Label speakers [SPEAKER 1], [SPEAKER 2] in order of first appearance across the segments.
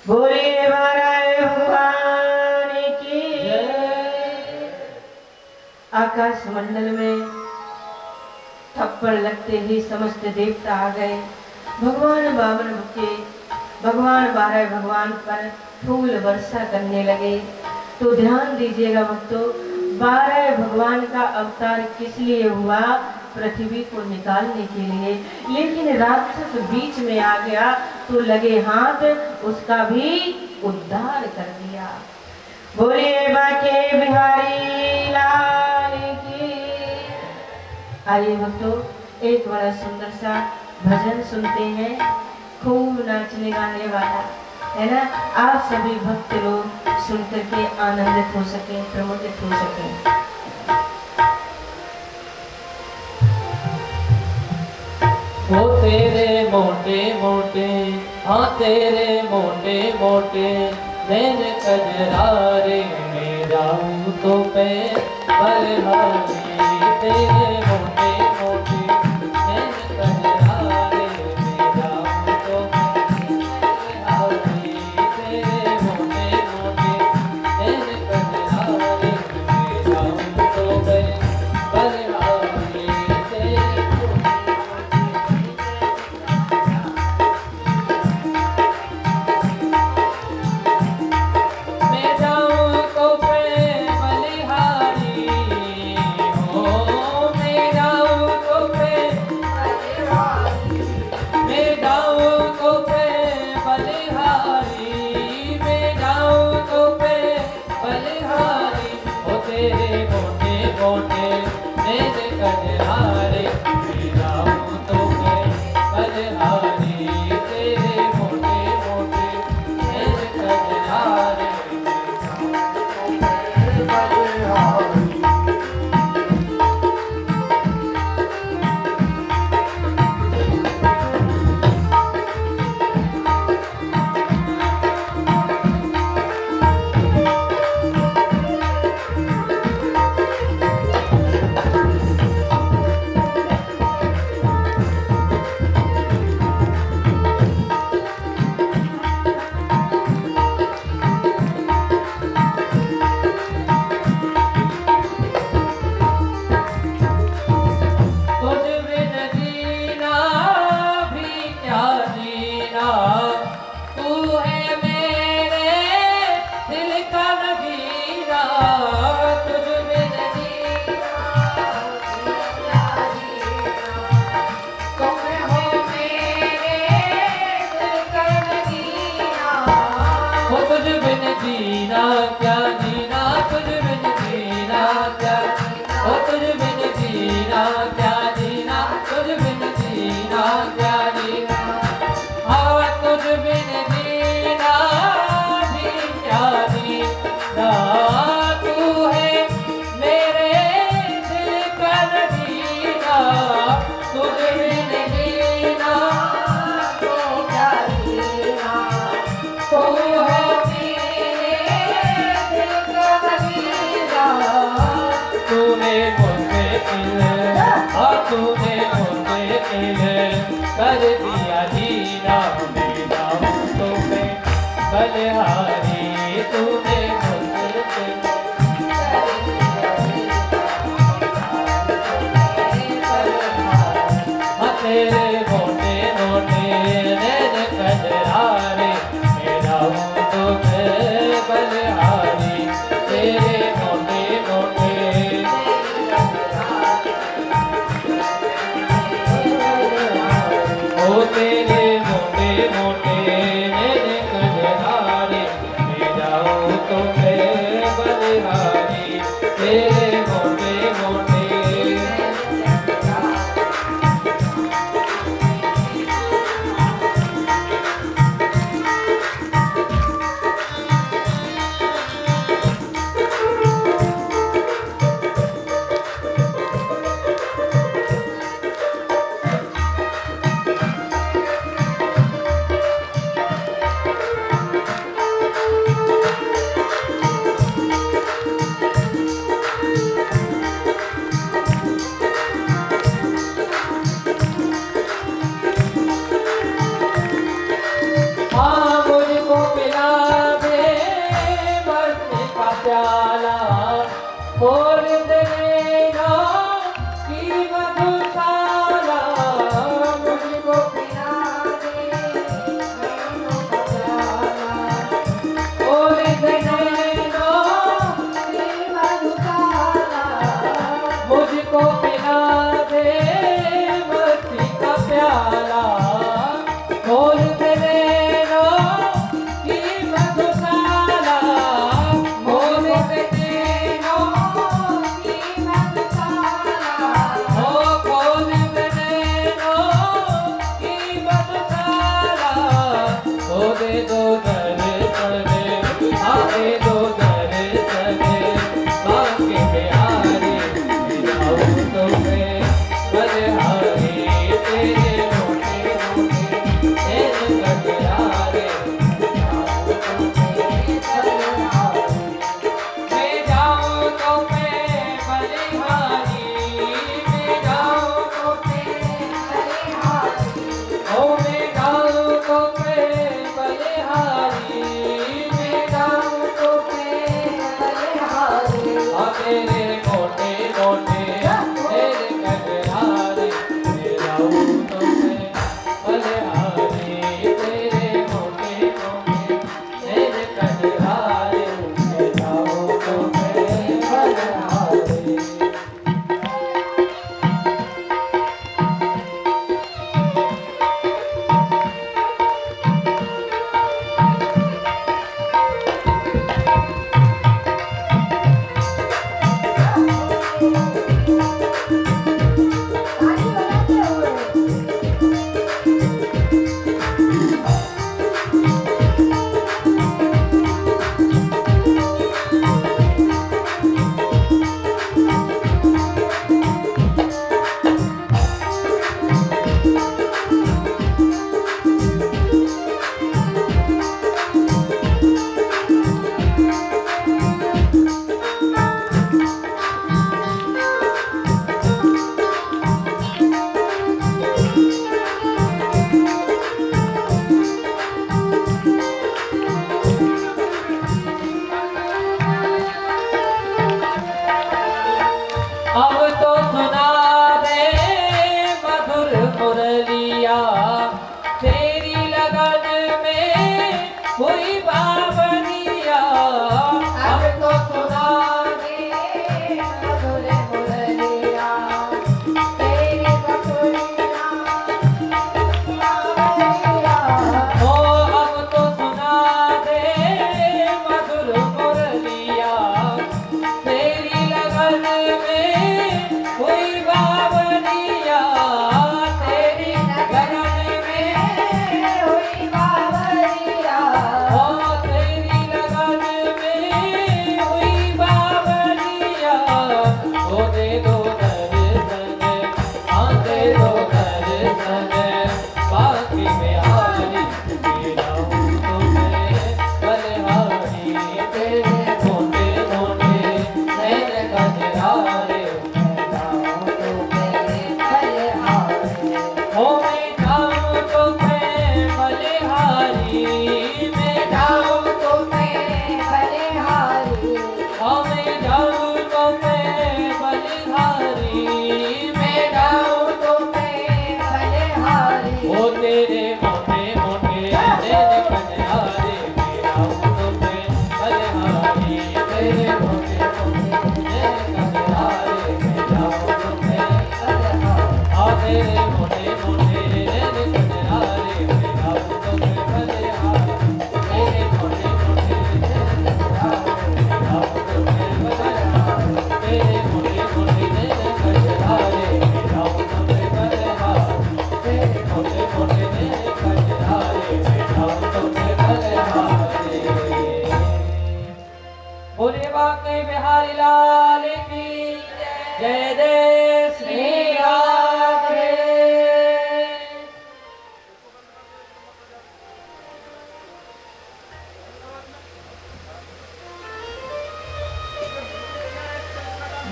[SPEAKER 1] बोलिए महाराज भगवान की जय। आकाश मंडल में थप्पड़ लगते ही समस्त देवता आ गए। भगवान बावन के भगवान 12 भगवान पर फूल वर्षा करने लगे। तो ध्यान दीजिएगा भक्तों, 12 भगवान का अवतार किस लिए हुआ? पृथ्वी को निकालने के लिए। लेकिन राक्षस बीच में आ गया तो लगे हाथ उसका भी उद्धार कर दिया। बोलिए बाके बिहारी लाल की। आइए भक्तों, एक बड़ा सुंदर सा भजन सुनते हैं, खूब नाचने गाने वाला है ना। आप सभी भक्त लोग सुनकर के आनंदित हो सके, प्रमोदित हो सके।
[SPEAKER 2] वो तेरे मोटे मोटे, हाँ तेरे मोटे मोटे नैन कजरारे में जाऊं तो पे बलहारी। तेरे मोटे मोटे नैन कजरारे में जाऊं तो पे बलहारी। तेरे मोटे मोटे नैन कजरारे में जाऊं तो पे बलहारी। कर दिया दीना में जाऊं तो मैं बलहारी। तूने मुझसे तेरे मोटे मोटे नैन कजरारे में जाऊं तो मैं बलहारी। तेरे मोटे मोटे ओ तेरे मोटे मोटे नैन कजरारे में जाऊं बांके बिहारी लाल की जय। जय श्री राधे।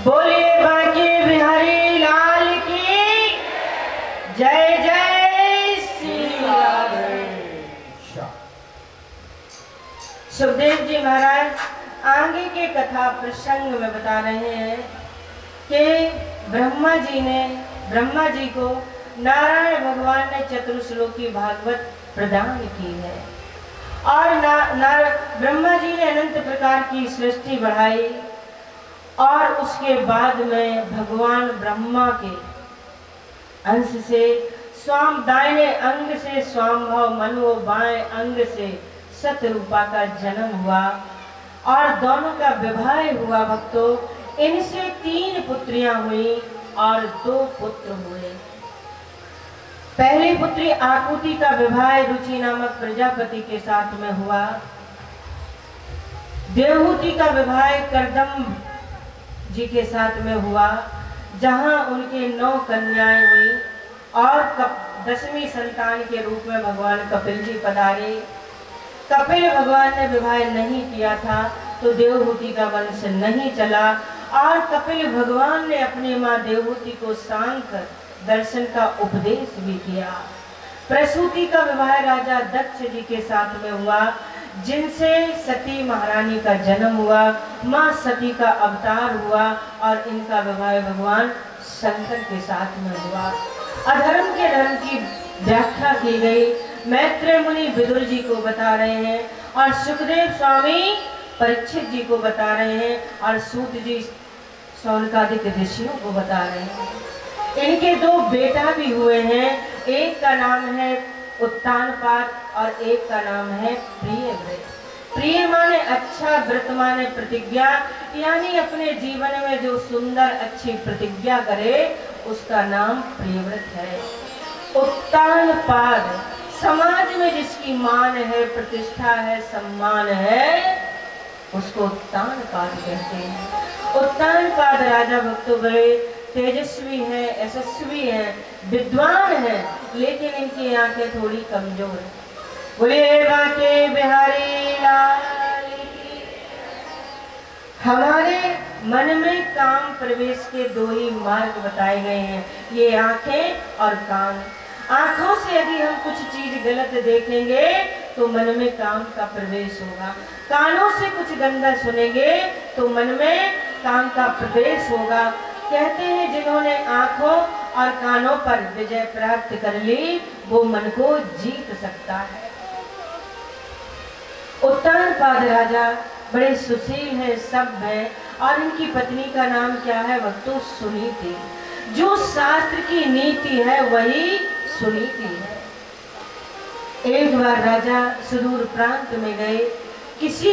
[SPEAKER 1] बोलिए बांके बिहारी लाल की जय। जय श्री राधे। सुखदेव जी महाराज आगे के कथा प्रसंग में बता रहे हैं कि ब्रह्मा जी को नारायण भगवान ने चतुर्श्लोकी भागवत प्रदान की है और ब्रह्मा जी ने अनंत प्रकार की सृष्टि बढ़ाई और उसके बाद में भगवान ब्रह्मा के अंश से दाहिने अंग से स्वामभाव मनु बाएं अंग से सतरूपा का जन्म हुआ और दोनों का विवाह हुआ। भक्तों, इनसे 3 पुत्रियां हुई और 2 पुत्र हुए। पहली पुत्री आकुति का विवाह रुचि नामक प्रजापति के साथ में हुआ। देवहूति का विवाह करदम जी के साथ में हुआ, जहां उनके 9 कन्याएं हुई और 10वीं संतान के रूप में भगवान कपिल जी पधारे। कपिल भगवान ने विवाह नहीं किया था तो देवहूति का वंश नहीं चला और कपिल भगवान ने अपनी मां देवहूति को सांख्य दर्शन का उपदेश भी किया। प्रसूति का विवाह राजा दक्ष जी के साथ में हुआ, जिनसे सती महारानी का जन्म हुआ, मां सती का अवतार हुआ और इनका विवाह भगवान शंकर के साथ में हुआ। अधर्म के धर्म की व्याख्या की गई। मैत्रेय मुनि विदुर जी को बता रहे हैं और सुखदेव स्वामी परीक्षित जी को बता रहे हैं और सूत जी शौनकादिक ऋषियों को बता रहे हैं। इनके 2 बेटा भी हुए हैं, एक का नाम है उत्तानपाद और एक का नाम है प्रियव्रत। प्रिय माने अच्छा, व्रत माने प्रतिज्ञा, यानी अपने जीवन में जो सुंदर अच्छी प्रतिज्ञा करे उसका नाम प्रियव्रत है। उत्तानपाद समाज में जिसकी मान है, प्रतिष्ठा है, सम्मान है, उसको उत्तानपाद कहते हैं। उत्तानपाद राजा भक्तों बड़े तेजस्वी है, यशस्वी है, विद्वान है, लेकिन इनकी आंखें थोड़ी कमजोर है। बोलिए बांके बिहारी लाल की। हमारे मन में काम प्रवेश के 2 ही मार्ग बताए गए हैं, ये आंखें और कान। आंखों से यदि हम कुछ चीज गलत देखेंगे तो मन में काम का प्रवेश होगा। कानों से कुछ गंदा सुनेंगे तो मन में काम का प्रवेश होगा। कहते हैं जिन्होंने आंखों और कानों पर विजय प्राप्त कर ली वो मन को जीत सकता है। उत्तानपाद राजा बड़े सुशील है, सब है और इनकी पत्नी का नाम क्या है भक्तों? सुनीति। जो शास्त्र की नीति है वही सुनीति है। एक बार राजा सुदूर प्रांत में गए, किसी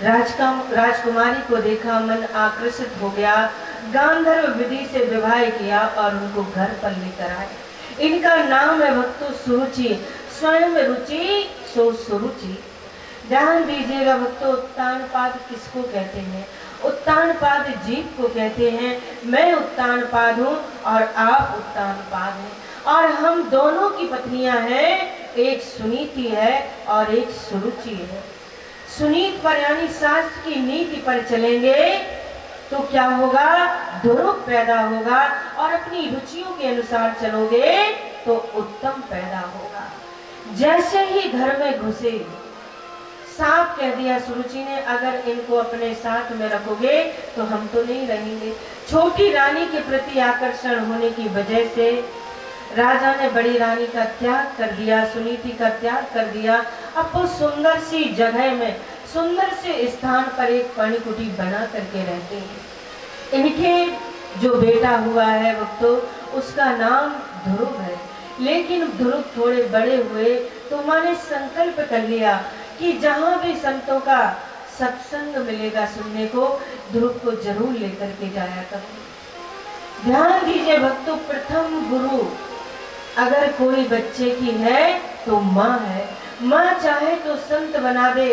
[SPEAKER 1] राजकुमारी को देखा, मन आकर्षित हो गया, गांधर्व विधि से विवाह किया और उनको घर पर लेकर आए। इनका नाम है भक्तों सुरुचि। स्वयं रुचि सो सुरुचि। ध्यान दीजिएगा भक्तों, उत्तानपाद किसको कहते हैं? उत्तानपाद जीव को कहते हैं। मैं उत्तानपाद हूँ और आप उत्तानपाद हैं और हम दोनों की पत्नियां हैं, एक सुनीति है और एक सुरुचि है। सुनीत पर यानी शास्त्र की नीति पर चलेंगे तो क्या होगा? ध्रुव पैदा होगा और अपनी रुचियों के अनुसार चलोगे तो उत्तम पैदा होगा। जैसे ही घर में घुसे, सांप कह दिया सुरुचि ने, अगर इनको अपने साथ में रखोगे तो हम तो नहीं रहेंगे। छोटी रानी के प्रति आकर्षण होने की वजह से राजा ने बड़ी रानी का त्याग कर दिया, सुनीति का त्याग कर दिया। अब वो सुंदर सी जगह में, सुंदर से स्थान पर एक पर्णकुटी बना करके रहते हैं। इनके जो बेटा हुआ है भक्तों, उसका नाम ध्रुव है। लेकिन ध्रुव थोड़े बड़े हुए तो माने संकल्प कर लिया कि जहां भी संतों का सत्संग मिलेगा सुनने को, ध्रुव को जरूर लेकर के जाया करो। ध्यान दीजिए भक्तों, प्रथम गुरु अगर कोई बच्चे की है तो माँ है। माँ चाहे तो संत बना दे,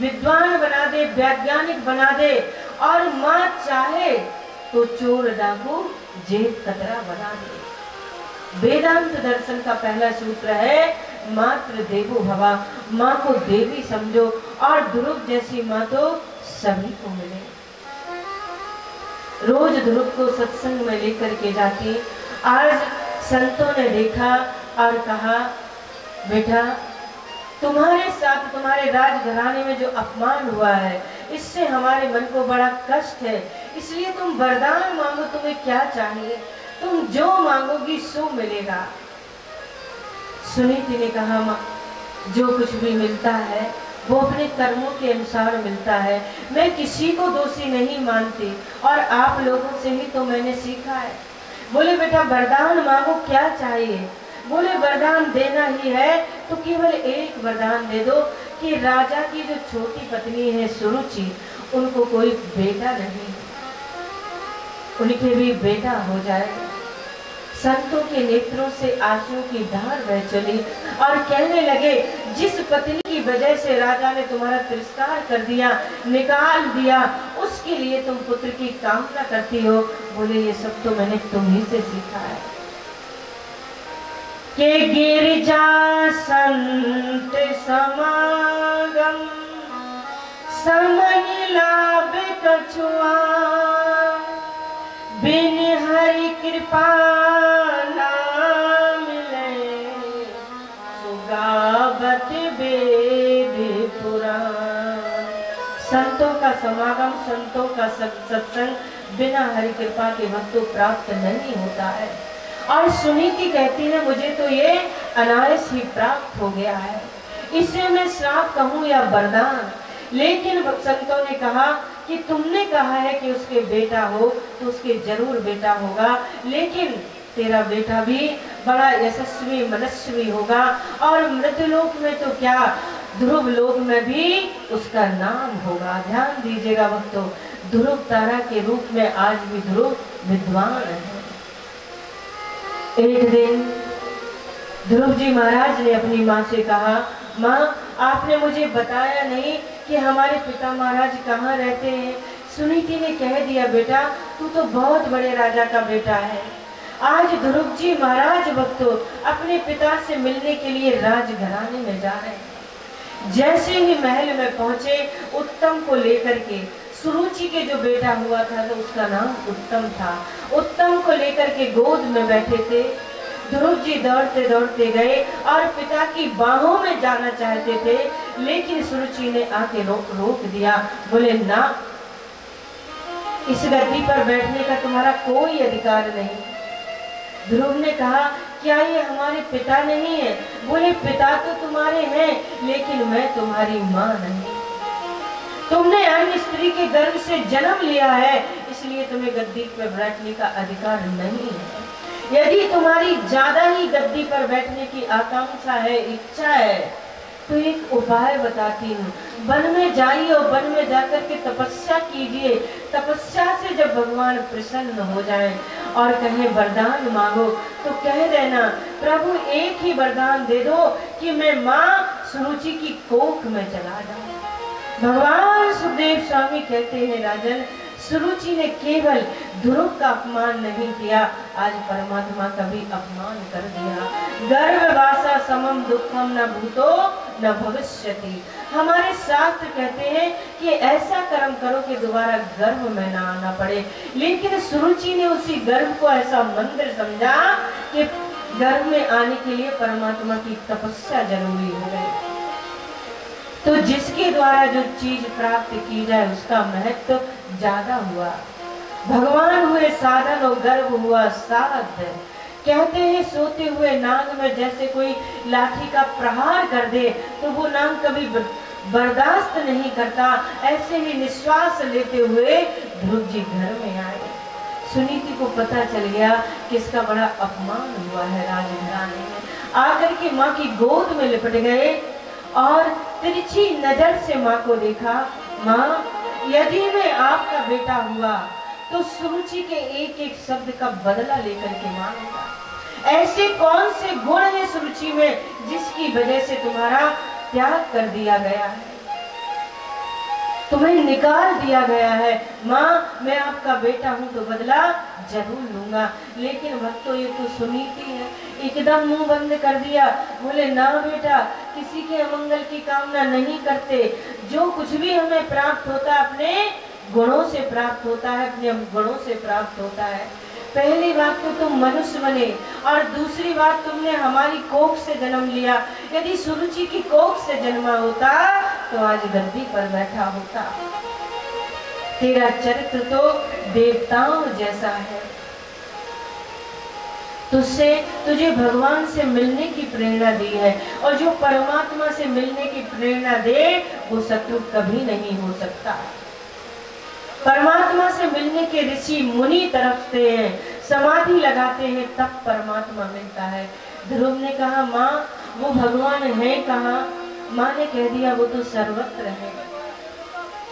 [SPEAKER 1] विद्वान बना दे, वैज्ञानिक बना दे और माँ चाहे तो चोर डाकू जेब कतरा बना दे। वेदांत दर्शन का पहला सूत्र है मात्र देवो भवा, माँ को देवी समझो और ध्रुव जैसी माँ तो सभी को मिले। रोज ध्रुव को सत्संग में लेकर के जाती। आज संतों ने देखा और कहा बेटा तुम्हारे साथ तुम्हारे राजघराने में जो अपमान हुआ है इससे हमारे मन को बड़ा कष्ट है, इसलिए तुम वरदान मांगो, तुम्हें क्या चाहिए, तुम जो मांगोगी सो मिलेगा। सुनीति ने कहा माँ जो कुछ भी मिलता है वो अपने कर्मों के अनुसार मिलता है, मैं किसी को दोषी नहीं मानती और आप लोगों से ही तो मैंने सीखा है। बोले बेटा वरदान मांगो, क्या चाहिए? बोले वरदान देना ही है तो केवल एक वरदान दे दो कि राजा की जो छोटी पत्नी है सुरुचि, उनको कोई बेटा नहीं, उनके भी बेटा हो जाए। संतों के नेत्रों से आंसू की धार बह चली और कहने लगे जिस पत्नी की वजह से राजा ने तुम्हारा तिरस्कार कर दिया, निकाल दिया, उसके लिए तुम पुत्र की कामना करती हो। बोले ये सब तो मैंने तुम्ही से सीखा है। के गिरजा संत समागम समन लाभ कछुआ, बिन हरि कृपा ना मिले, सुगावत वेद पुराण। संतों का समागम, संतों का सत्संग बिना हरि कृपा के वस्तु प्राप्त नहीं होता है। और सुनीति कहती है मुझे तो ये अनायास ही प्राप्त हो गया है, इसे मैं श्राप कहूँ या वरदान। लेकिन संतों ने कहा कि तुमने कहा है कि उसके बेटा हो तो उसके जरूर बेटा होगा, लेकिन तेरा बेटा भी बड़ा यशस्वी मनस्वी होगा और मृतलोक में तो क्या ध्रुव लोक में भी उसका नाम होगा। ध्यान दीजिएगा भक्तों, ध्रुव तारा के रूप में आज भी ध्रुव विद्वान है। एक दिन ध्रुव जी महाराज ने अपनी माँ से कहा माँ आपने मुझे बताया नहीं कि हमारे पिता महाराज कहाँ रहते हैं। सुनीति ने कह दिया बेटा तू तो बहुत बड़े राजा का बेटा है। आज ध्रुव जी महाराज भक्तों अपने पिता से मिलने के लिए राजघराने में जा रहे हैं। जैसे ही महल में पहुंचे उत्तम को लेकर के, सुरुचि के जो बेटा हुआ था तो उसका नाम उत्तम था, उत्तम को लेकर के गोद में बैठे थे। ध्रुव जी दौड़ते दौड़ते गए और पिता की बाहों में जाना चाहते थे, लेकिन सुरुचि ने आके रोक दिया। बोले ना, इस गद्दी पर बैठने का तुम्हारा कोई अधिकार नहीं। ध्रुव ने कहा क्या ये हमारे पिता नहीं है? बोले पिता तो तुम्हारे हैं लेकिन मैं तुम्हारी माँ नहीं। तुमने अन्य स्त्री के गर्भ से जन्म लिया है, इसलिए तुम्हें गद्दी पर बैठने का अधिकार नहीं है। यदि तुम्हारी ज्यादा ही गद्दी पर बैठने की आकांक्षा है, इच्छा है, तो एक उपाय बताती हूँ। वन में जाइए और वन में जाकर के तपस्या कीजिए। तपस्या से जब भगवान प्रसन्न हो जाए और कहे वरदान मांगो, तो कह देना प्रभु एक ही वरदान दे दो कि मैं माँ सुरुचि की कोख में चला जाऊं। भगवान सुखदेव स्वामी कहते हैं राजन, सुरुचि ने केवल ध्रुव का अपमान नहीं किया, आज परमात्मा का भी अपमान कर दिया। गर्भवासा समम दुखम न भूतो न भविष्यति। हमारे शास्त्र कहते हैं कि ऐसा कर्म करो कि दोबारा गर्भ में ना आना पड़े, लेकिन सुरुचि ने उसी गर्भ को ऐसा मंदिर समझा कि गर्भ में आने के लिए परमात्मा की तपस्या जरूरी हो गई। तो जिसके द्वारा जो चीज प्राप्त की जाए उसका महत्व ज्यादा हुआ। भगवान हुए साधन और गर्भ हुआ साध। कहते हैं सोते हुए नाग में जैसे कोई लाठी का प्रहार कर दे तो वो नाग कभी बर्दाश्त नहीं करता, ऐसे ही निश्वास लेते हुए ध्रुव जी घर में आए। सुनीति को पता चल गया कि इसका बड़ा अपमान हुआ है राजघराने में। आकर के माँ की गोद में लिपट गए और तिरछी नजर से माँ को देखा। माँ, यदि मैं आपका बेटा हुआ तो सुरुचि के एक एक शब्द का बदला लेकर के मानूंगा। ऐसे कौन से गुण है सुरुचि में जिसकी वजह से तुम्हारा त्याग कर दिया गया है? तुम्हें निकाल दिया गया है। माँ मैं आपका बेटा हूँ तो बदला जरूर लूंगा। लेकिन भक्तों ये तो सुनीति है, एकदम मुंह बंद कर दिया। बोले ना बेटा, किसी के अमंगल की कामना नहीं करते। जो कुछ भी हमें प्राप्त होता है अपने गुणों से प्राप्त होता है, अपने गुणों से प्राप्त होता है। पहली बात तो तुम मनुष्य बने, और दूसरी बात तुमने हमारी कोख से जन्म लिया। यदि सुरुचि की कोख से जन्मा होता तो आज गद्दी पर बैठा होता। तेरा चरित्र तो देवताओं जैसा है। तुझे भगवान से मिलने की प्रेरणा दी है, और जो परमात्मा से मिलने की प्रेरणा दे वो शत्रु कभी नहीं हो सकता। परमात्मा से मिलने के ऋषि मुनि तरफते हैं, समाधि लगाते हैं, तब परमात्मा मिलता है। ध्रुव ने कहा माँ वो भगवान है कहाँ? माँ ने कह दिया वो तो सर्वत्र है।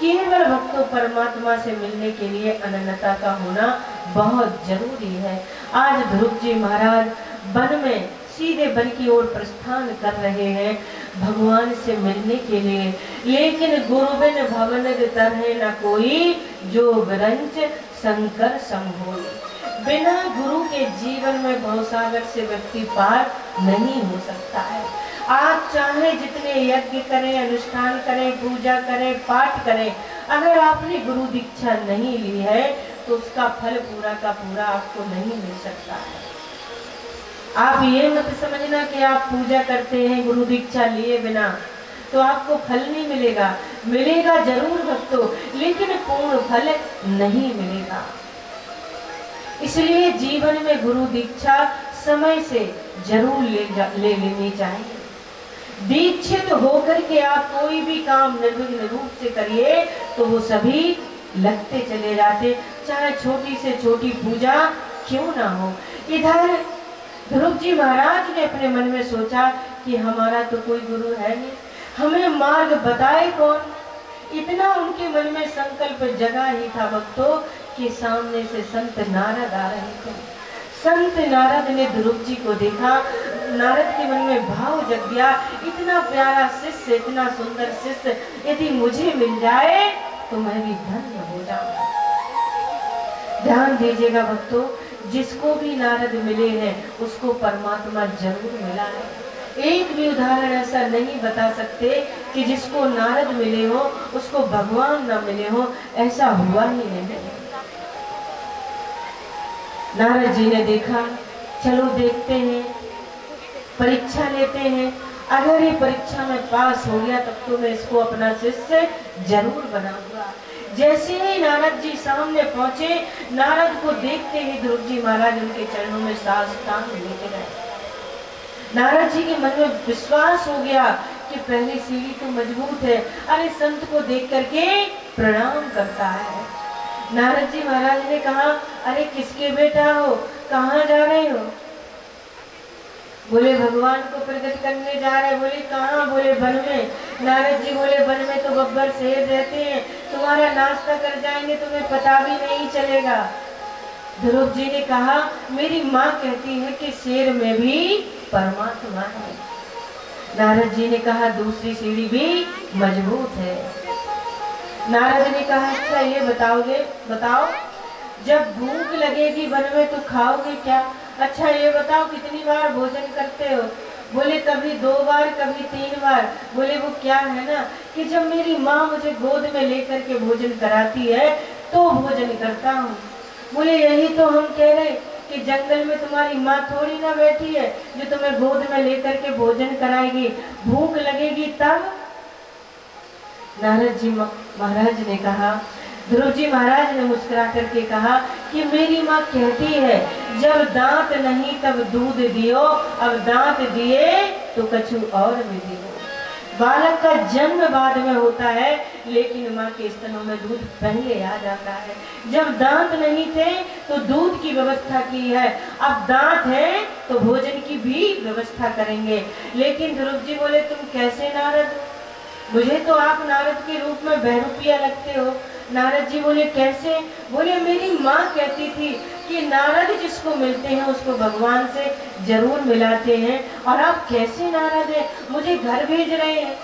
[SPEAKER 1] केवल भक्तों परमात्मा से मिलने के लिए अनन्यता का होना बहुत जरूरी है। आज ध्रुव जी महाराज वन में सीधे वन की ओर प्रस्थान कर रहे हैं भगवान से मिलने के लिए। लेकिन गुरु बिन भवन तरह न कोई, जो विरंच शंकर सम होई। बिना गुरु के जीवन में भवसागर से व्यक्ति पार नहीं हो सकता है। आप चाहे जितने यज्ञ करें, अनुष्ठान करें, पूजा करें, पाठ करें, अगर आपने गुरु दीक्षा नहीं ली है तो उसका फल पूरा का पूरा आपको नहीं मिल सकता है। आप ये मत समझना कि आप पूजा करते हैं गुरु दीक्षा लिए बिना तो आपको फल नहीं मिलेगा। मिलेगा जरूर भक्तों, लेकिन पूर्ण फल नहीं मिलेगा। इसलिए जीवन में गुरु दीक्षा समय से जरूर ले लेनी चाहिए। दीक्षित होकर के आप कोई भी काम निर्विघ्न रूप से करिए तो वो सभी लगते चले जाते, चाहे छोटी से छोटी पूजा क्यों ना हो। इधर ध्रुव जी महाराज ने अपने मन में सोचा कि हमारा तो कोई गुरु है नहीं, हमें मार्ग बताए कौन। इतना उनके मन में संकल्प जगा ही था भक्तों कि सामने से संत नारद आ रहे थे। संत नारद ने ध्रुव जी को देखा, नारद के मन में भाव जग गया, इतना प्यारा शिष्य, इतना सुंदर शिष्य यदि मुझे मिल जाए तो मैं भी धन्य हो जाऊंगा। ध्यान दीजिएगा भक्तों, जिसको भी नारद मिले हैं उसको परमात्मा जरूर मिला है। एक भी उदाहरण ऐसा नहीं बता सकते कि जिसको नारद मिले हो उसको भगवान न मिले हो, ऐसा हुआ ही नहीं। नारद जी ने देखा, चलो देखते हैं, परीक्षा लेते हैं, अगर ये परीक्षा में पास हो गया तब तो मैं इसको अपना शिष्य जरूर बनाऊंगा। जैसे ही नारद जी सामने पहुंचे, नारद को देखते ही ध्रुव जी महाराज उनके चरणों में साष्टांग लेते गए। नारद जी के मन में विश्वास हो गया कि पहली सीढ़ी तो मजबूत है, अरे संत को देख करके प्रणाम करता है। नारद जी महाराज ने कहा, अरे किसके बेटा हो, कहाँ जा रहे हो? बोले भगवान को प्रकट करने जा रहे। बोले कहाँ? बोले वन में। नारद जी बोले वन में तो गब्बर शेर रहते हैं, तुम्हारा नाश्ता कर जाएंगे, तुम्हें पता भी नहीं चलेगा। ध्रुव जी ने कहा, मेरी माँ कहती है कि शेर में भी परमात्मा है। नारद जी ने कहा, दूसरी सीढ़ी भी मजबूत है। नारद ने कहा, अच्छा ये बताओ जब भूख लगेगी वन में तो खाओगे क्या? अच्छा ये बताओ कितनी बार भोजन करते हो? बोले कभी 2 बार, कभी 3 बार। बोले वो क्या है ना कि जब मेरी माँ मुझे गोद में लेकर के भोजन कराती है तो भोजन करता हूँ। बोले यही तो हम कह रहे कि जंगल में तुम्हारी माँ थोड़ी ना बैठी है जो तुम्हें गोद में लेकर के भोजन कराएगी, भूख लगेगी तब। नारद जी महाराज ने कहा, ध्रुव जी महाराज ने मुस्कुरा करके कहा कि मेरी माँ कहती है जब दांत नहीं तब दूध दियो, अब दांत दिए तो कछु और भी दियो। बालक का जन्म बाद में होता है लेकिन माँ के स्तनों में दूध पहले आ जाता है। जब दांत नहीं थे तो दूध की व्यवस्था की है, अब दांत है तो भोजन की भी व्यवस्था करेंगे। लेकिन ध्रुव जी बोले तुम कैसे नारद? मुझे तो आप नारद के रूप में बहरूपिया लगते हो। नारद जी बोले कैसे? बोले मेरी माँ कहती थी कि नारद जिसको मिलते हैं उसको भगवान से जरूर मिलाते हैं, और आप कैसे नारद हैं, मुझे घर भेज रहे हैं।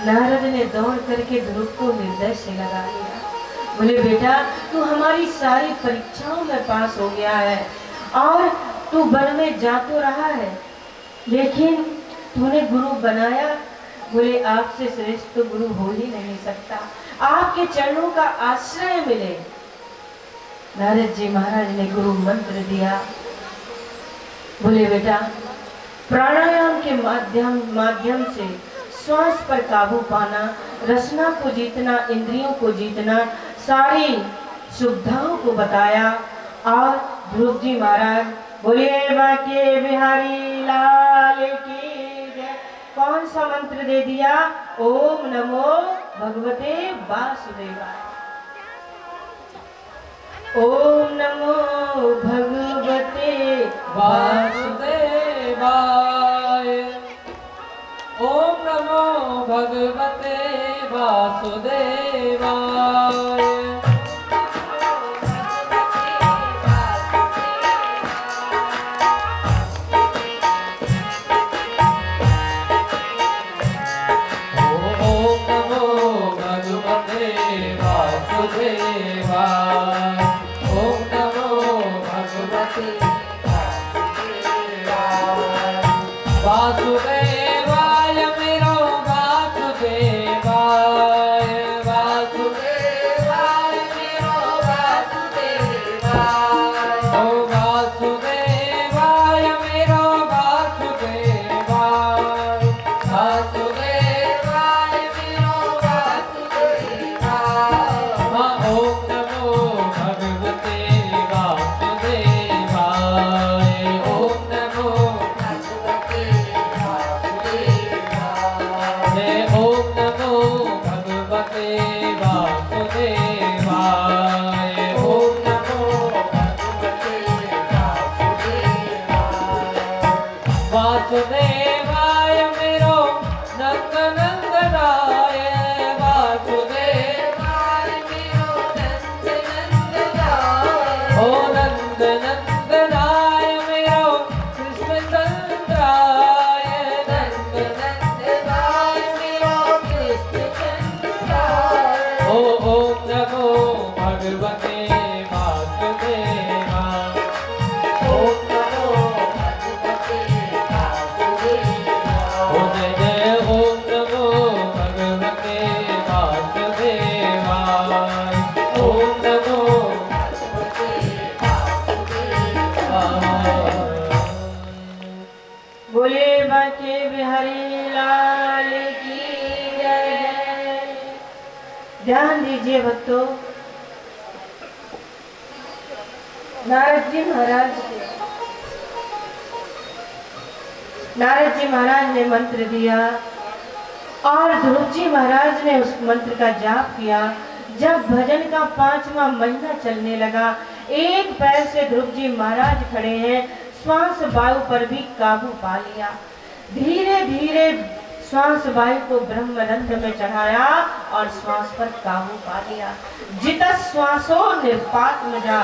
[SPEAKER 1] नारद ने दौड़ करके ध्रुव को हृदय से लगा लिया। बोले बेटा तू हमारी सारी परीक्षाओं में पास हो गया है और तू वन में जा तो रहा है, लेकिन तूने गुरु बनाया। बोले आपसे श्रेष्ठ तो गुरु हो ही नहीं सकता, आपके चरणों का आश्रय मिले। नारद जी महाराज ने गुरु मंत्र दिया। बोले बेटा प्राणायाम के माध्यम से श्वास पर काबू पाना, रसना को जीतना, इंद्रियों को जीतना, सारी सुविधाओं को बताया। और ध्रुव जी महाराज बोलिए बाके बिहारी लाल की जय। कौन सा मंत्र दे दिया? ओम नमो भगवते वासुदेवाय। ओम नमो भगवते
[SPEAKER 2] वासुदेवाय। ओम नमो भगवते वासुदेवाय। वासुदेवाय मेरो वासुदेवाय। वासुदेवाय मेरो वासुदेवाय। ओ वासुदेवाय मेरो वासुदेवाय। वासुदेवाय मेरो वासुदेवाय। ओम नमो भगवते वासुदेवाय। ओम नमो वासुदेवाय मेरो नंदनंदनाय। वासुदेवाय मेरो नंदनंदनाय। ओ नंदनंदनाय मेरो कृष्णचंद्राय। नंदनंदनाय मेरो कृष्णचंद्राय। ओ ओम नमो भगवते वासुदेवाय। ओम नमो
[SPEAKER 1] बोले बाके बिहारी लाल की जय। ध्यान दीजिए भक्तों, नारद जी महाराज ने मंत्र दिया और ध्रुव जी महाराज ने उस मंत्र का जाप किया। जब भजन का 5वां महीना चलने लगा, एक पैर से ध्रुव जी महाराज खड़े हैं, श्वास वायु पर भी काबू पा लिया। धीरे धीरे श्वास वायु को ब्रह्मरंध्र में चढ़ाया और श्वास पर काबू पा लिया। जित श्वासो निर्पात मजा।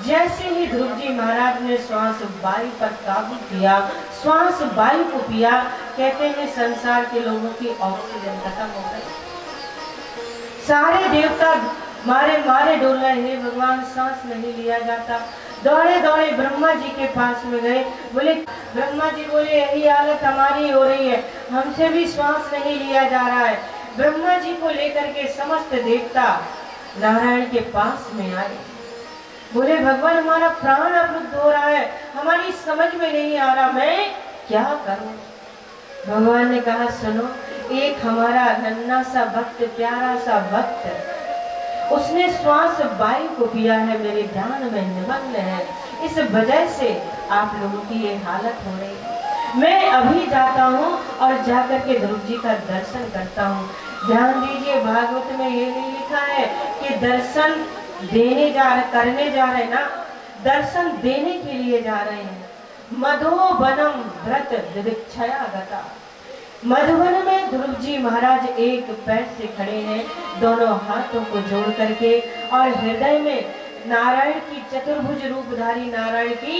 [SPEAKER 1] जैसे ही ध्रुव जी महाराज ने श्वास वायु पर काबू किया, श्वास वायु को पिया, कहते हैं संसार के लोगों की ऑक्सीजन खत्म हो गई। सारे देवता मारे मारे डोल रहे, हे भगवान सांस नहीं लिया जाता। दौड़े दौड़े ब्रह्मा जी के पास में गए। बोले ब्रह्मा जी बोले यही हालत हमारी हो रही है, हमसे भी श्वास नहीं लिया जा रहा है। ब्रह्मा जी को लेकर के समस्त देवता नारायण के पास में आए। बोले भगवान हमारा प्राण अवरुद्ध हो रहा है, हमारी समझ में नहीं आ रहा, मैं क्या करूं? भगवान ने कहा सुनो, एक हमारा नन्हा सा भक्त, प्यारा सा भक्त, उसने श्वास वायु को पिया है, मेरे ध्यान में निमग्न है, इस वजह से आप लोगों की ये हालत हो रही है। मैं अभी जाता हूँ और जाकर के ध्रुव जी का दर्शन करता हूँ। ध्यान दीजिए, भागवत में ये नहीं लिखा है कि दर्शन करने जा रहे ना, दर्शन देने के लिए जा रहे हैं। मधुवनम व्रत दिदीक्षया गता। मधुवन में ध्रुव जी महाराज एक पैर से खड़े हैं, दोनों हाथों को जोड़ करके, और हृदय में नारायण की चतुर्भुज रूपधारी नारायण की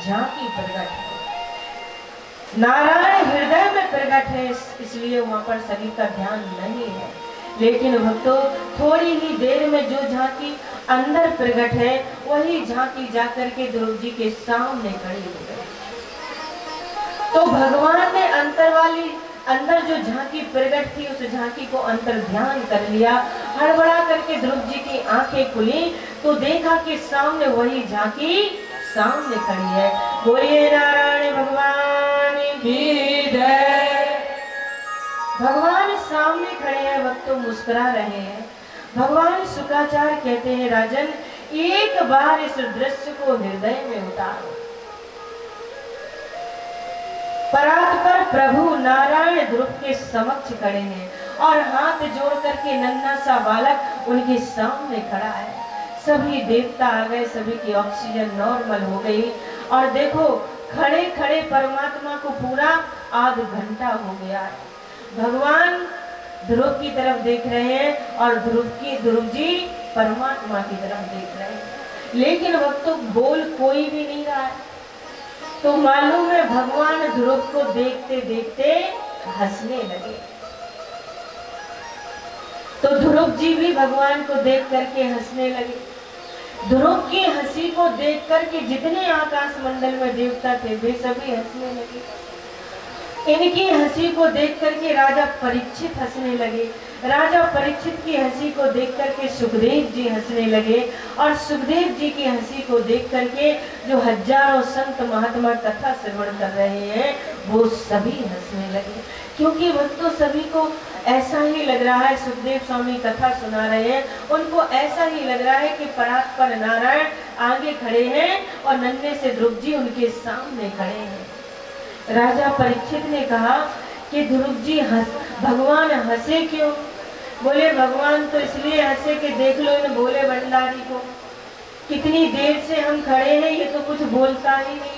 [SPEAKER 1] झांकी प्रकट है। नारायण हृदय में प्रकट है, इसलिए वहां पर सभी का ध्यान नहीं है। लेकिन भक्तों, थोड़ी ही देर में जो झांकी अंदर प्रकट है, वही झांकी जाकर के ध्रुव जी के सामने खड़ी हो गई। तो भगवान ने अंदर जो झांकी प्रकट थी, उस झांकी को अंतर ध्यान कर लिया। हड़बड़ा करके ध्रुव जी की आंखें खुली तो देखा कि सामने वही झांकी सामने खड़ी है। बोलिए नारायण भगवान की जय। भगवान सामने खड़े हैं, भक्तों मुस्कुरा रहे हैं। भगवान शुक्राचार्य कहते हैं, राजन एक बार इस दृश्य को हृदय में उतारो। परात्पर प्रभु नारायण ध्रुव के समक्ष खड़े हैं और हाथ जोड़ करके नन्हा सा बालक उनके सामने खड़ा है। सभी देवता आ गए, सभी की ऑक्सीजन नॉर्मल हो गई और देखो खड़े खड़े परमात्मा को पूरा आध घंटा हो गया है। भगवान ध्रुव की तरफ देख रहे हैं और ध्रुव जी परमात्मा की तरफ देख रहे हैं, लेकिन भक्तों बोल कोई भी नहीं रहा है। तो मालूम है भगवान ध्रुव को देखते देखते हंसने लगे। तो ध्रुव जी भी भगवान को देख करके हंसने लगे। ध्रुव की हंसी को देख करके जितने आकाश मंडल में देवता थे वे सभी हंसने लगे। इनकी हंसी को देख करके राजा परीक्षित हंसने लगे। राजा परीक्षित की हंसी को देख करके सुखदेव जी हंसने लगे और सुखदेव जी की हंसी को देख करके जो हजारों संत महात्मा कथा श्रवण कर रहे हैं वो सभी हंसने लगे। क्योंकि भक्तों सभी को ऐसा ही लग रहा है, सुखदेव स्वामी कथा सुना रहे हैं, उनको ऐसा ही लग रहा है कि परात्पर नारायण आगे खड़े हैं और नन्हे से ध्रुव जी उनके सामने खड़े हैं। राजा परीक्षित ने कहा कि ध्रुव जी भगवान हंसे क्यों? बोले भगवान तो इसलिए हंसे कि देख लो इन भोले भंडारी को, कितनी देर से हम खड़े हैं, ये तो कुछ बोलता ही नहीं है।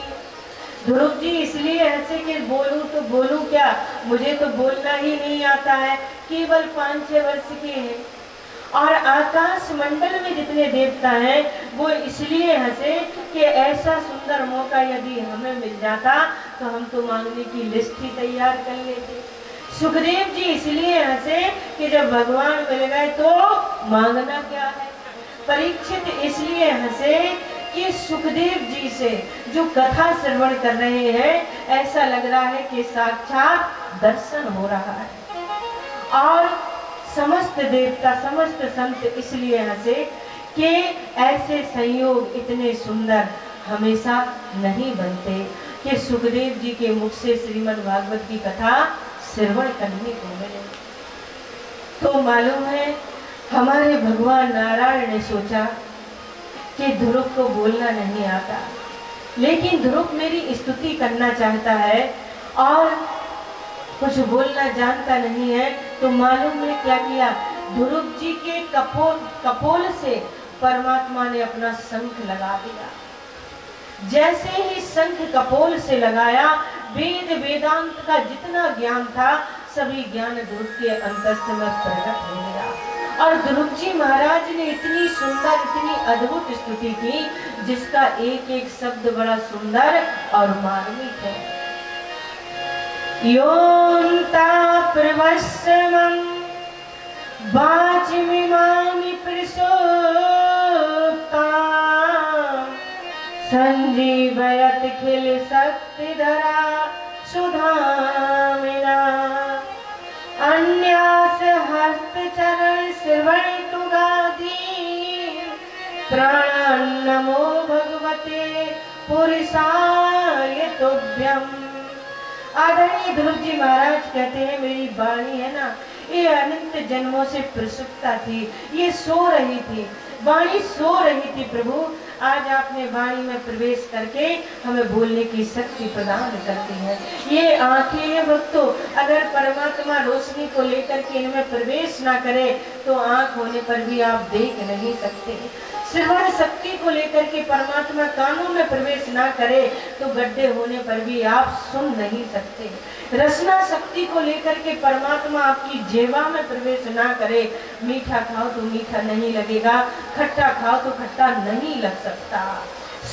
[SPEAKER 1] ध्रुव जी इसलिए हंसे कि बोलूं तो बोलूं क्या, मुझे तो बोलना ही नहीं आता है, केवल 5-6 वर्ष के हैं। और आकाश मंडल में जितने देवता हैं वो इसलिए हंसे कि ऐसा सुंदर मौका यदि हमें मिल जाता तो हम तो मांगने की लिस्ट ही तैयार कर लेते। सुखदेव जी इसलिए हंसे कि जब भगवान मिल गए तो मांगना क्या है। परीक्षित इसलिए हंसे कि सुखदेव जी से जो कथा श्रवण कर रहे हैं ऐसा लग रहा है कि साक्षात दर्शन हो रहा है। और समस्त देवता समस्त संत इसलिए हंसे कि ऐसे संयोग इतने सुंदर हमेशा नहीं बनते कि सुखदेव जी के मुख से श्रीमद् भागवत की कथा श्रवण करने को मिले। तो मालूम है हमारे भगवान नारायण ने सोचा कि ध्रुव को बोलना नहीं आता, लेकिन ध्रुव मेरी स्तुति करना चाहता है और कुछ बोलना जानता नहीं है। तो मालूम ने क्या किया, ध्रुव जी के कपोल से परमात्मा ने अपना शंख लगा दिया। जैसे ही शंख कपोल से लगाया, वेद वेदांत का जितना ज्ञान था सभी ज्ञान ध्रुव के अंतस्थ में प्रकट हो गया। और ध्रुव जी महाराज ने इतनी सुंदर इतनी अद्भुत स्तुति की जिसका एक एक शब्द बड़ा सुंदर और मार्मिक है। योन्ता प्रवस्मं वाचमिमामि प्रसोक्ता संजीवयत खिल शक्तिधरा सुधामिना अन्यास हस्तचरण श्रवण तुगादी प्राण नमो भगवते पुरुषाय तुभ्यम्। आदरणीय ध्रुव जी महाराज कहते हैं मेरी वाणी है ना, ये अनंत जन्मों से प्रसुप्ता थी, ये सो रही थी, वाणी सो रही थी। प्रभु आज आपने वाणी में प्रवेश करके हमें बोलने की शक्ति प्रदान करती है। ये आंखें हैं भक्तों, अगर परमात्मा रोशनी को लेकर के इनमें प्रवेश ना करे तो आंख होने पर भी आप देख नहीं सकते। श्रवण शक्ति को लेकर के परमात्मा कानों में प्रवेश ना करे तो गड्ढे होने पर भी आप सुन नहीं सकते। रसना शक्ति को लेकर के परमात्मा आपकी जेवा में प्रवेश ना करे, मीठा खाओ तो मीठा नहीं लगेगा, खट्टा खाओ तो खट्टा नहीं लग सकता।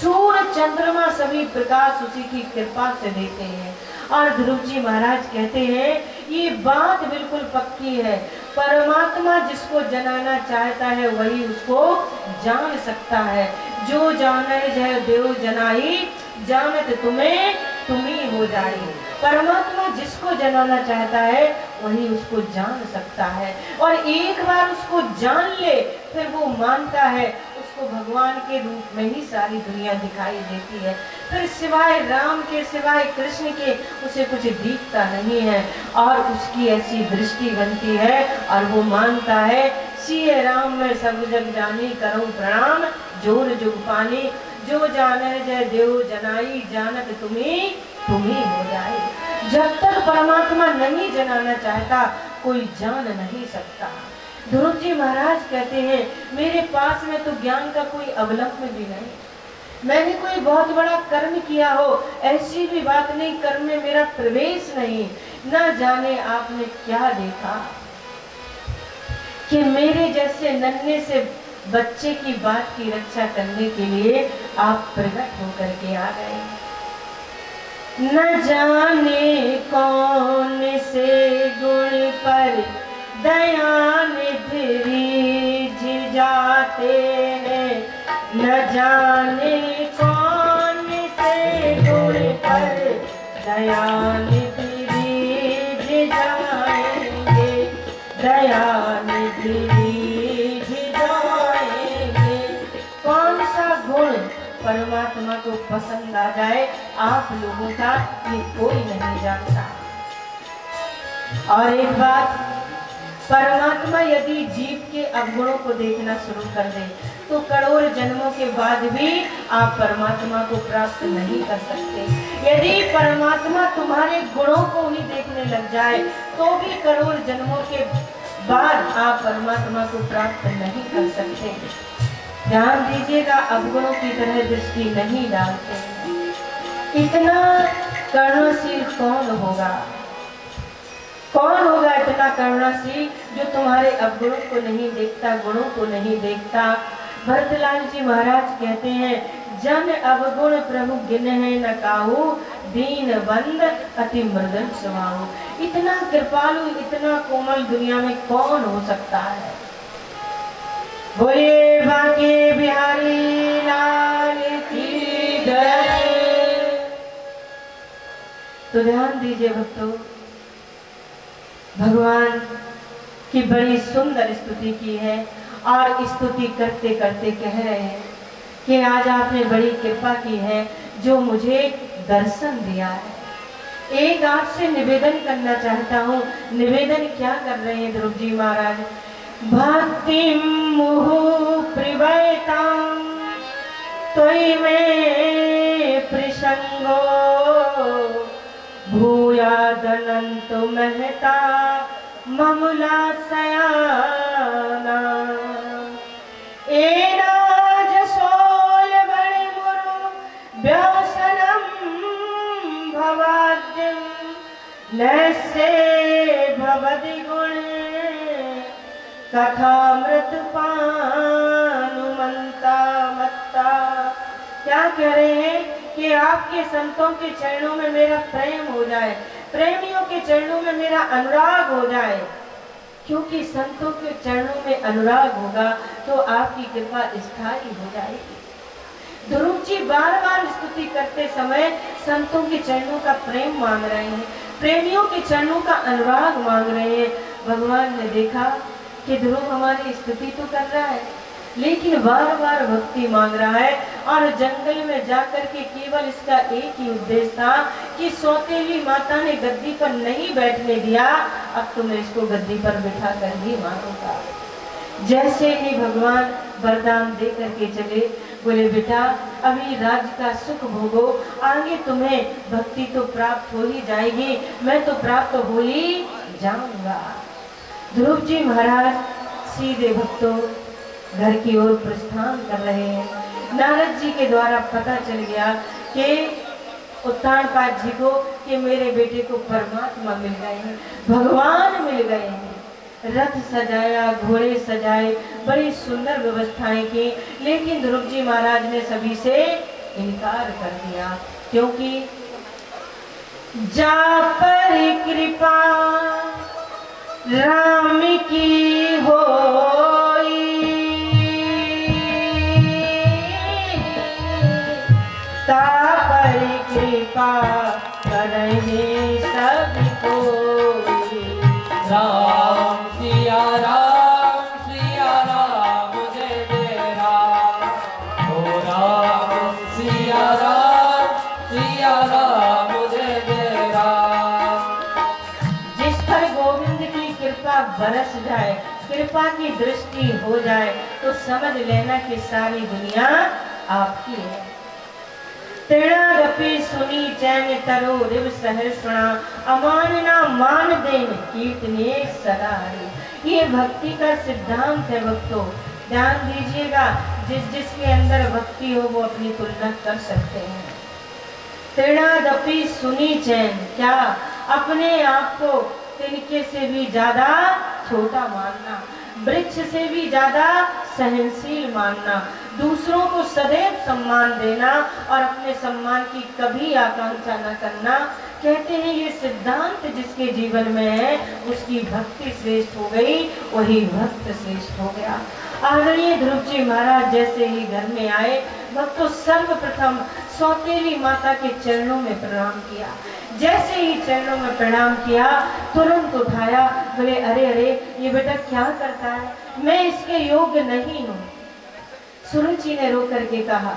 [SPEAKER 1] सूर्य चंद्रमा सभी प्रकाश उसी की कृपा से देते हैं। और ध्रुव जी महाराज कहते हैं ये बात बिल्कुल पक्की है, परमात्मा जिसको जनाना चाहता है वही उसको जान सकता है। जो जाने जय देव जनाई, जानत तुम्हें तुम्ही हो जाए। परमात्मा जिसको जनाना चाहता है वही उसको जान सकता है, और एक बार उसको जान ले फिर वो मानता है, उसको भगवान के रूप में ही सारी दुनिया दिखाई देती है। फिर सिवाय राम के, सिवाय कृष्ण के उसे कुछ दिखता नहीं है, और उसकी ऐसी दृष्टि बनती है और वो मानता है सिए राम में सब जग जानी, करूं प्रणाम जोर जुग पानी। जो जाने जय देव जनाई, जानत तुम्ही तुम्ही हो जाए। जब तक परमात्मा नहीं जनाना चाहता कोई जान नहीं सकता। ध्रुव जी महाराज कहते हैं मेरे पास में तो ज्ञान का कोई अवलंबन भी नहीं, मैंने कोई बहुत बड़ा कर्म किया हो ऐसी भी बात नहीं, कर्म में मेरा प्रवेश नहीं। ना जाने आपने क्या देखा कि मेरे जैसे नन्हे से बच्चे की बात की रक्षा करने के लिए आप प्रकट होकर के आ गए। न जाने कौन से गुण पर दया निधि जाते हैं, न जाने कौन से गुण पर दया निधि जाएंगे, दया निधि जाएंगे। कौन सा गुण परमात्मा को पसंद आ जाए आप लोगों का ये कोई नहीं जानता। और एक बात, परमात्मा यदि जीव के अवगुणों को देखना शुरू कर दे तो करोड़ जन्मों के बाद भी आप परमात्मा को प्राप्त नहीं कर सकते। यदि परमात्मा तुम्हारे गुणों को ही देखने लग जाए तो भी करोड़ जन्मों के बाद आप परमात्मा को प्राप्त नहीं कर सकते। ध्यान दीजिएगा, अवगुणों की तरह दृष्टि नहीं डालते। इतना करुणाशील कौन होगा, कौन होगा इतना करुणाशील जो तुम्हारे अवगुणों को नहीं देखता, गुणों को नहीं देखता। भरतलाल जी महाराज कहते हैं जन अवगुण प्रभु गिन है न काहू, दीन बंद अति मृदन स्वभाव। इतना कृपालु, इतना कोमल दुनिया में कौन हो सकता है। बोलिए बांके बिहारी लाल की जय। तो ध्यान दीजिए भक्तों, भगवान की बड़ी सुंदर स्तुति की है और स्तुति करते करते कह रहे हैं कि आज आपने बड़ी कृपा की है जो मुझे दर्शन दिया है। एक आपसे निवेदन करना चाहता हूँ। निवेदन क्या कर रहे हैं ध्रुव जी महाराज? भक्ति मुहु प्रिवैतां त्वयि मे प्रसंगो, भूयादनंतो महता ममुला सयाना। एनाज सोल बड़े मुरु व्यासनम भवाद्यम, नैसे भवदि गुण कथामृत पानुमंता मत्ता। क्या कह रहे हैं कि आपके संतों के चरणों में मेरा प्रेम हो जाए, प्रेमियों के चरणों में मेरा अनुराग हो जाए। क्योंकि संतों के चरणों में अनुराग होगा तो आपकी कृपा स्थायी हो जाएगी। ध्रुव जी बार बार स्तुति करते समय संतों के चरणों का प्रेम मांग रहे हैं, प्रेमियों के चरणों का अनुराग मांग रहे हैं। भगवान ने देखा कि ध्रुव हमारी स्तुति तो कर रहा है लेकिन बार बार भक्ति मांग रहा है, और जंगल में जाकर के केवल इसका एक ही उद्देश्य था कि सौतेली माता ने गद्दी पर नहीं बैठने दिया, अब तो मैं इसको गद्दी पर बिठा कर ही मारूंगा। जैसे ही भगवान वरदान दे करके चले, बोले बेटा अभी राज्य का सुख भोगो, आगे तुम्हें भक्ति तो प्राप्त हो ही जाएगी, मैं तो प्राप्त हो ही जाऊंगा। ध्रुव जी महाराज सीधे भक्तों घर की ओर प्रस्थान कर रहे हैं। नारद जी के द्वारा पता चल गया कि उत्तानपाद जी को कि मेरे बेटे को परमात्मा मिल गए हैं, भगवान मिल गए हैं। रथ सजाया, घोड़े सजाए, बड़ी सुंदर व्यवस्थाएं की, लेकिन ध्रुव जी महाराज ने सभी से इनकार कर दिया, क्योंकि जा पर कृपा राम की होई, ता पर कृपा करहि सब कोई।
[SPEAKER 2] राम सिया राम जय जय राम। ओ राम सिया राम जय जय राम।
[SPEAKER 1] जिस पर गोविंद की कृपा बरस जाए, कृपा की दृष्टि हो जाए, तो समझ लेना कि सारी दुनिया आपकी है। तृणादपि सुनी चैन तरो रिव सहर्षणा, अमानना मान देन कीर्तने सदा हरि। ये भक्ति का सिद्धांत है भक्तों, ध्यान दीजिएगा। जिसके अंदर भक्ति हो वो अपनी तुलना कर सकते हैं। तृणादपि सुनी चैन, क्या अपने आप को तिनके से भी ज्यादा छोटा मानना, वृक्ष से भी ज्यादा सहनशील मानना, दूसरों को सदैव सम्मान देना और अपने सम्मान की कभी आकांक्षा न करना। कहते हैं ये सिद्धांत जिसके जीवन में है उसकी भक्ति श्रेष्ठ हो गई, वही भक्त श्रेष्ठ हो गया। आदरणीय ध्रुव जी महाराज जैसे ही घर में आए, भक्तों सर्वप्रथम सौतेली माता के चरणों में प्रणाम किया। जैसे ही चरणों में प्रणाम किया, तुरंत उठाया, बोले अरे अरे ये बेटा क्या करता है, मैं इसके योग्य नहीं हूँ। सुरुचि ने रो करके कहा,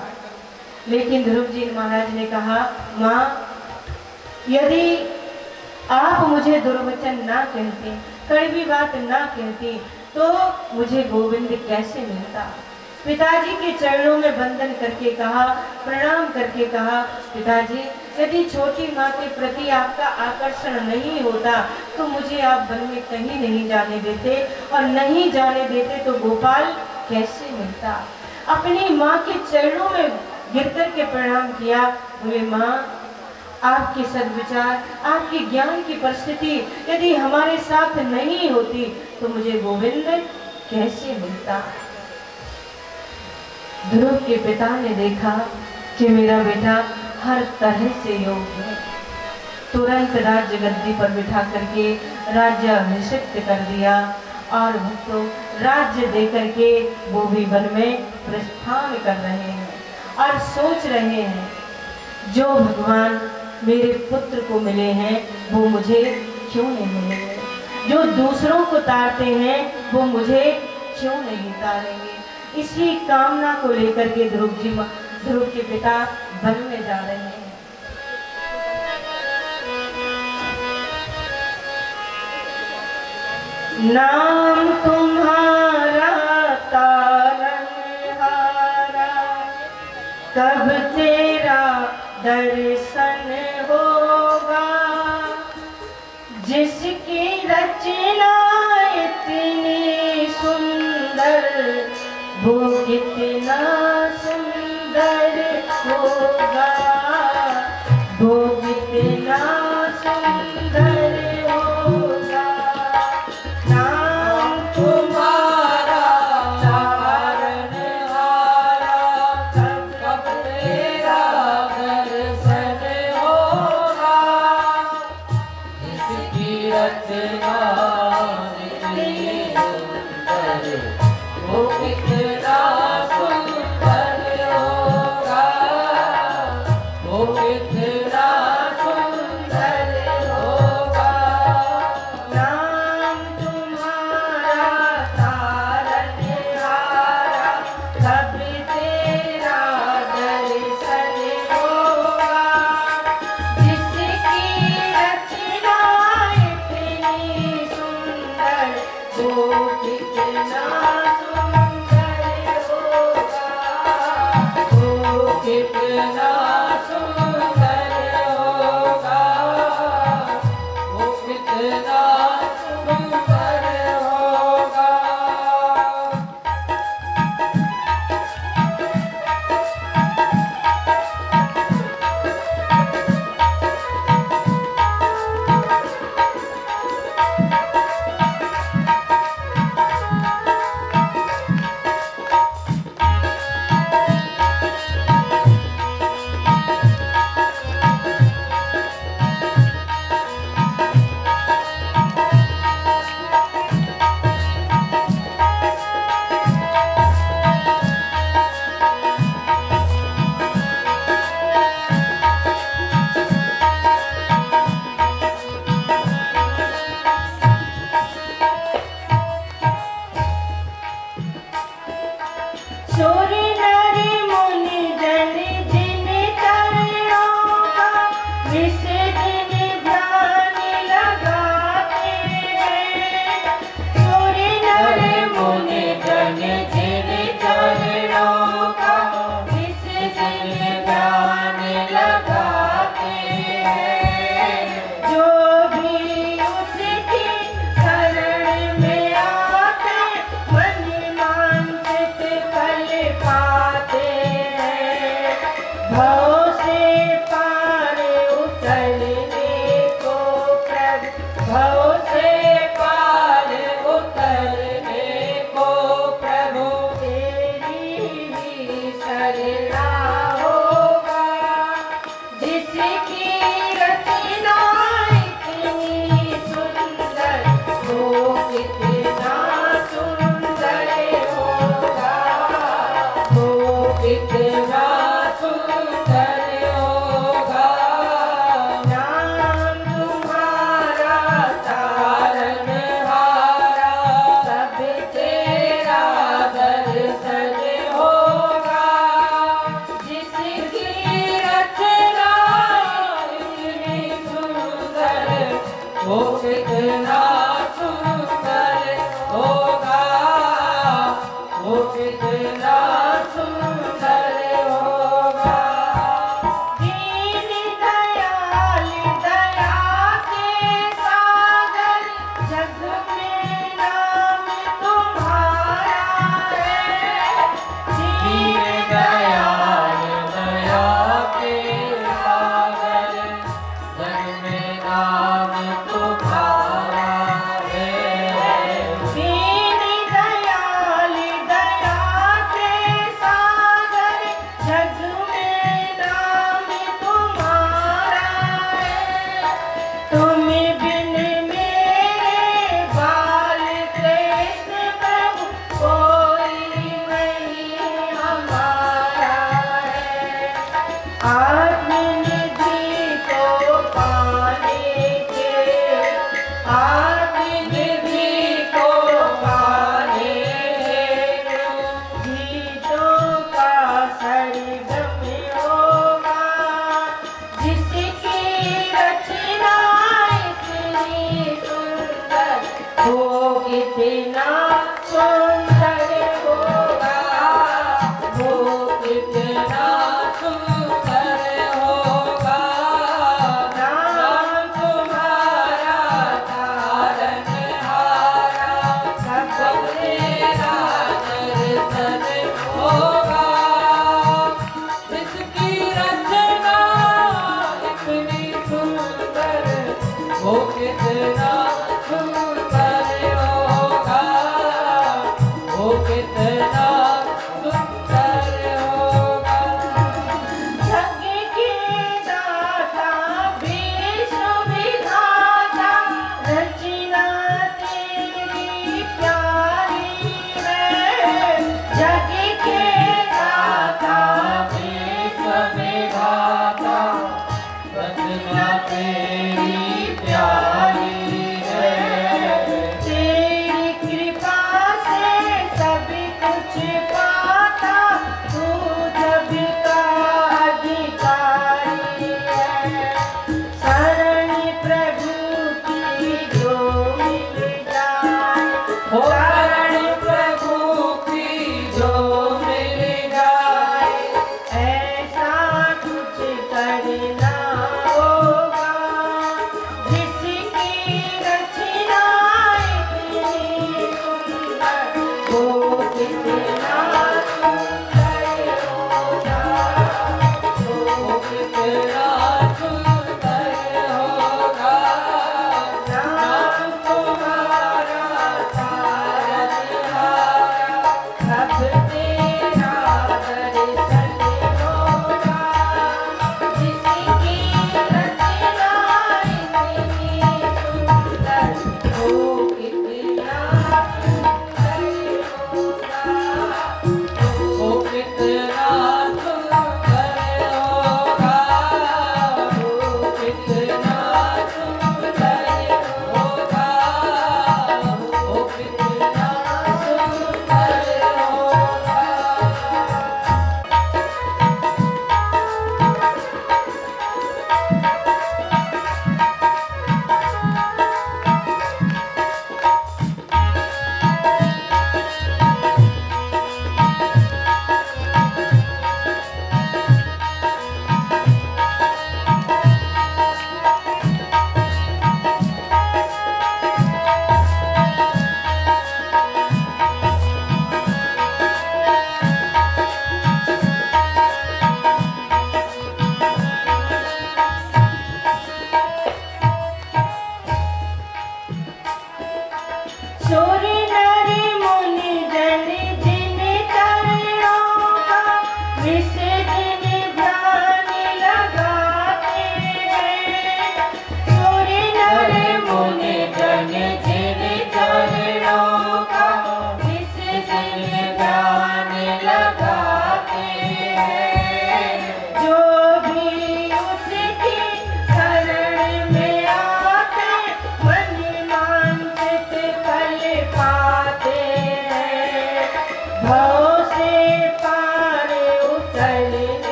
[SPEAKER 1] लेकिन ध्रुव जी महाराज ने कहा, माँ यदि आप मुझे दुर्वचन ना कहती, कड़वी बात ना कहती, तो मुझे गोविंद कैसे मिलता। पिताजी के चरणों में वंदन करके कहा, प्रणाम करके कहा, पिताजी यदि छोटी माँ के प्रति आपका आकर्षण नहीं होता तो मुझे आप वन में कहीं नहीं जाने देते, और नहीं जाने देते तो गोपाल कैसे मिलता। अपनी माँ के चरणों में गिर कर के प्रणाम किया। बोले माँ आपके सद्विचार, आपके ज्ञान की परिस्थिति यदि हमारे साथ नहीं होती तो मुझे गोविंद कैसे मिलता। ध्रुव के पिता ने देखा कि मेरा बेटा हर तरह से योग्य है, तुरंत राज्य गद्दी पर बिठा करके राज्य अभिषिक्त कर दिया, और भक्तों राज्य दे करके वो भी वन में प्रस्थान कर रहे हैं और सोच रहे हैं जो भगवान मेरे पुत्र को मिले हैं वो मुझे क्यों नहीं मिले, जो दूसरों को तारते हैं वो मुझे क्यों नहीं तारेंगे। इसी कामना को लेकर के ध्रुव के पिता वन में जा रहे हैं। नाम तुम्हारा तारनहारा, कब तेरा दर्शन होगा। जिसकी रचना इतनी सुंदर, वो कितना सुंदर होगा, वो कितना सुंदर होगा। नाम तुम्हारा तारनहारा, कब तेरा दर्शन होगा।
[SPEAKER 2] इसकी रचना इतनी सुंदर, वो कितना सुंदर होगा, वो कितना सुंदर होगा।
[SPEAKER 1] नाम तुम्हारा तारनहारा, कब तेरा दर्शन होगा। जिसकी रचना इतनी सुंदर, वो कितना सुंदर होगा,
[SPEAKER 2] वो कितना सुंदर होगा, वो कितना सुंदर होगा।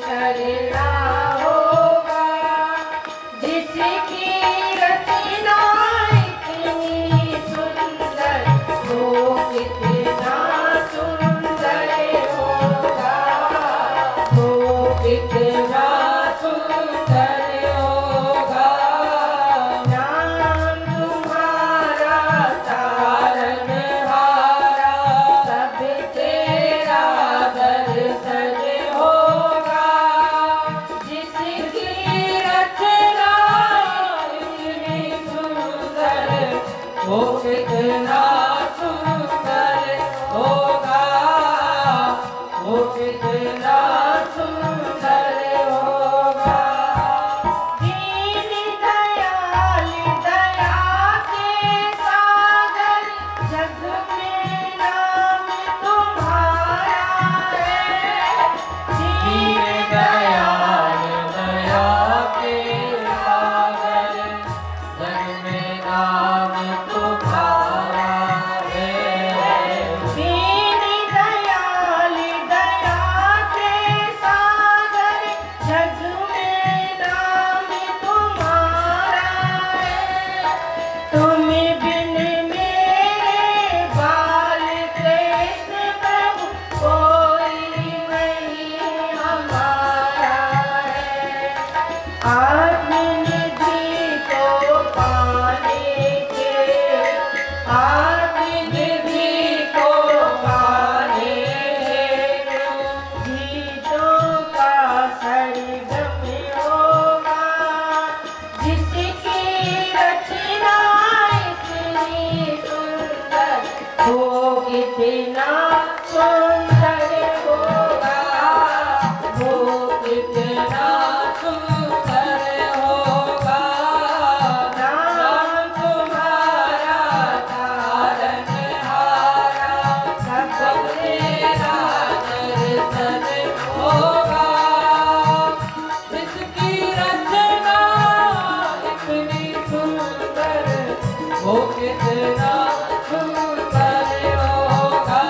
[SPEAKER 1] करना होगा। जिसकी रचना इतनी सुंदर, वो कितना सुंदर होगा, वो कितना सुंदर होगा। नाम तुम्हारा तारनहारा, सब तेरा दर्शन होगा। जिसकी रचना इतनी सुंदर, वो कितना सुंदर होगा, वो कितना सुंदर होगा। दीन दयाल दया के सागर, जग में नाम तुम्हारा है। दीन दयाल दया के सागर, जग में नाम तुम्हारा है। दीन दयाल दया के सागर, जग में नाम तुम्हारा है। तुम बिन मेरे बाल कृष्ण प्रभु, कोई नहीं हमारा है। आत्मनिधि को पाने के, आत्मनिधि को पाने हेतु, गीतों का सरगम होगा। जिसकी रचना इतनी सुंदर, वो कितना सुंदर होगा, वो कितना सुंदर होगा। नाम तुम्हारा तारनहारा, सब तेरा दर्शन होगा। जिसकी रचना इतनी सुंदर, वो कितना सुंदर होगा,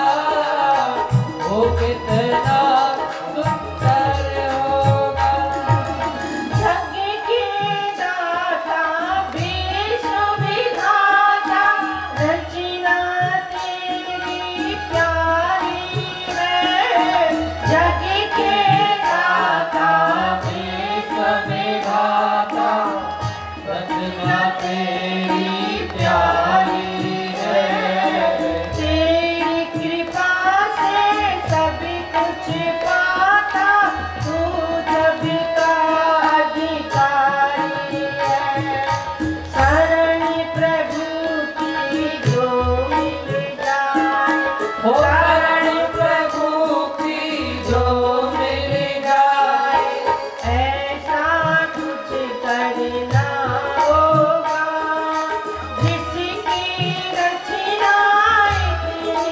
[SPEAKER 1] वो कितना सुंदर होगा। जग के दाता विश्व विधाता, रचना तेरी प्यारी है। जग के दाता विश्व विधाता, रचना तेरी प्यारी है। तेरी कृपा से सब कुछ पाता, तू जब का अधिकारी है। शरण प्रभु की जो मिल जाए, शरण प्रभु की जो मिल जाए, ऐसा कुछ करना होगा। जिसकी रचना इतनी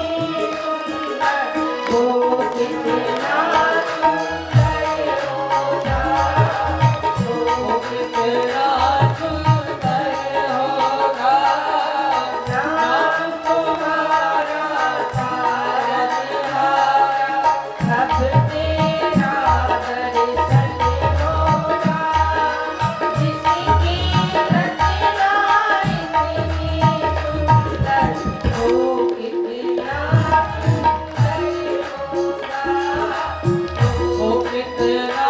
[SPEAKER 1] सुंदर, वो कितना सुंदर होगा, वो कितना सुंदर होगा। नाम तुम्हारा तारनहारा, सब तेरा दर्शन होगा। जिसकी रचना इतनी सुंदर, वो कितना सुंदर होगा, वो कितना